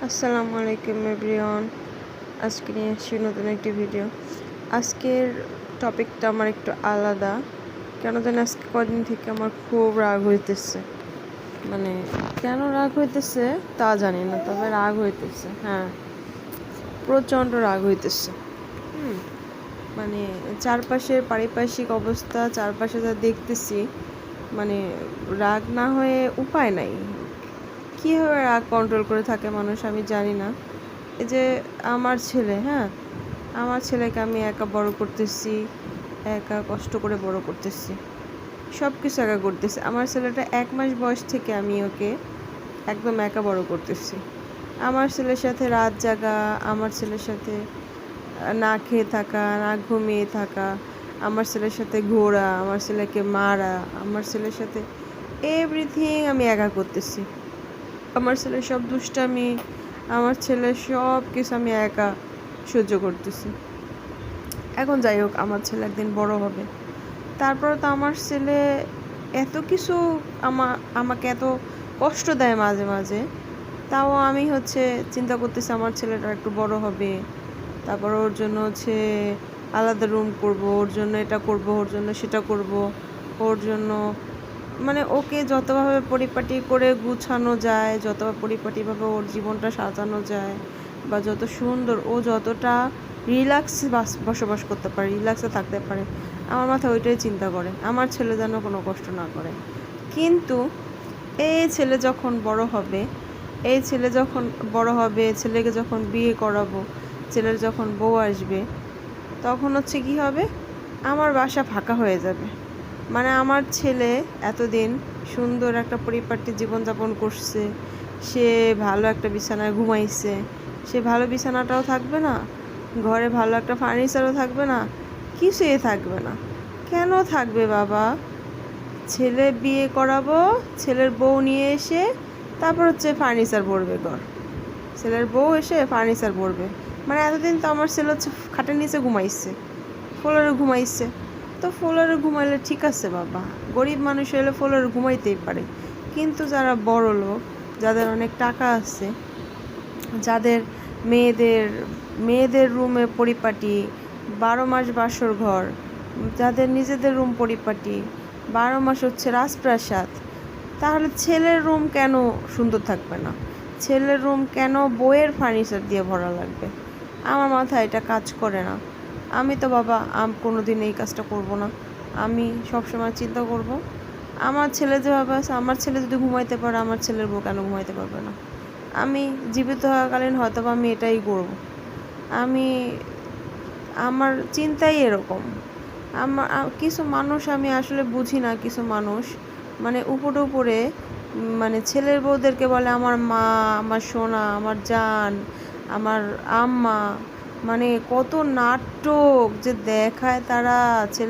আসসালামু আলাইকুম এভরিওয়ান। আজকে নিয়ে এসেছি নতুন একটি ভিডিও। আজকের টপিকটা আমার একটু আলাদা। কেন জানি আজকে কদিন থেকে আমার খুব রাগ হইতেছে। মানে কেন রাগ হইতেছে তা জানি না, তবে রাগ হইতেছে। হ্যাঁ, প্রচণ্ড রাগ হইতেছে। মানে চারপাশের পারিপার্শ্বিক অবস্থা, চারপাশে যা দেখতেছি, মানে রাগ না হয়ে উপায় নাই। কীভাবে রাগ কন্ট্রোল করে থাকে মানুষ আমি জানি না। এই যে আমার ছেলে, আমার ছেলেকে আমি একা বড় করতেছি, একা কষ্ট করে বড় করতেছি, সব কিছু একা করতেছি। আমার ছেলেটা 1 মাস বয়স থেকে আমি ওকে একদম একা বড় করতেছি। আমার ছেলের সাথে রাত জাগা, আমার ছেলের সাথে না খেয়ে থাকা, না ঘুমিয়ে থাকা, আমার ছেলের সাথে ঘোরা, আমার ছেলেকে মারা, আমার ছেলের সাথে এভরিথিং আমি একা করতেছি। আমার ছেলের সব দুষ্টামি, আমার ছেলের সব কিছু আমি একা সহ্য করতেছি। এখন যাই হোক, আমার ছেলে একদিন বড় হবে, তারপরে তো আমার ছেলে এত কিছু আমাকে এত কষ্ট দেয় মাঝে মাঝে, তাও আমি চিন্তা করতেছি আমার ছেলেটা একটু বড় হবে, তারপর ওর জন্য আলাদা রুম করব, ওর জন্য এটা করব, ওর জন্য সেটা করব, ওর জন্য মানে ওকে যতভাবে পরিপাটি করে গুছানো যায়, যত পরিপাটিভাবে ওর জীবনটা সাজানো যায়, বা যত সুন্দর ও যতটা রিল্যাক্সে বসবাস করতে পারে, রিল্যাক্সে থাকতে পারে, আমার মাথায় ওইটাই চিন্তা করে আমার ছেলে যেন কোনো কষ্ট না করে। কিন্তু এই ছেলে যখন বড় হবে, ছেলেকে যখন বিয়ে করাবো, ছেলের যখন বউ আসবে, তখন কি হবে, আমার বাসা ফাঁকা হয়ে যাবে। মানে আমার ছেলে এতদিন সুন্দর একটা পরিপাটি জীবনযাপন করছে, সে ভালো একটা বিছানায় ঘুমাইছে, সে ভালো বিছানাটাও থাকবে না, ঘরে ভালো একটা ফার্নিচারও থাকবে না, কিছুই থাকবে না। কেন থাকবে বাবা? ছেলে বিয়ে করাবো, ছেলের বউ নিয়ে এসে তারপর ফার্নিচার পড়বে ঘর, ছেলের বউ এসে ফার্নিচার পড়বে। মানে এতদিন তো আমার ছেলে খাটের নিচে ঘুমাইছে, ফ্লোরে ঘুমাইছে, তো ফ্লোরে ঘুমাইলে ঠিক আছে বাবা, গরিব মানুষ হলে ফ্লোরে ঘুমাইতেই পারে। কিন্তু যারা বড় লোক, যাদের অনেক টাকা আছে, যাদের মেয়েদের রুমে পরিপাটি, 12 মাস বাসর ঘর, যাদের নিজেদের রুম পরিপাটি, 12 মাস রাজপ্রাসাদ, তাহলে ছেলের রুম কেন সুন্দর থাকবে না? ছেলের রুম কেন বইয়ের ফার্নিচার দিয়ে ভরা লাগবে? আমার মাথায় এটা কাজ করে না। আমি তো বাবা কোনো দিন এই কাজটা করব না। আমি সবসময় চিন্তা করব, আমার ছেলে যেভাবে আছে, আমার ছেলে যদি ঘুমাইতে পারে, আমার ছেলের বউ কেন ঘুমাইতে পারবে না? আমি জীবিত থাকাকালীন হয়তো আমি এটাই করব। আমার চিন্তাই এরকম। কিছু মানুষ আমি আসলে বুঝি না, কিছু মানুষ মানে উপরে মানে ছেলের বউদেরকে বলে আমার মা, আমার সোনা, আমার জান, আমার আম্মা। মানে কত নাটক যে দেখায় তারা ছেলে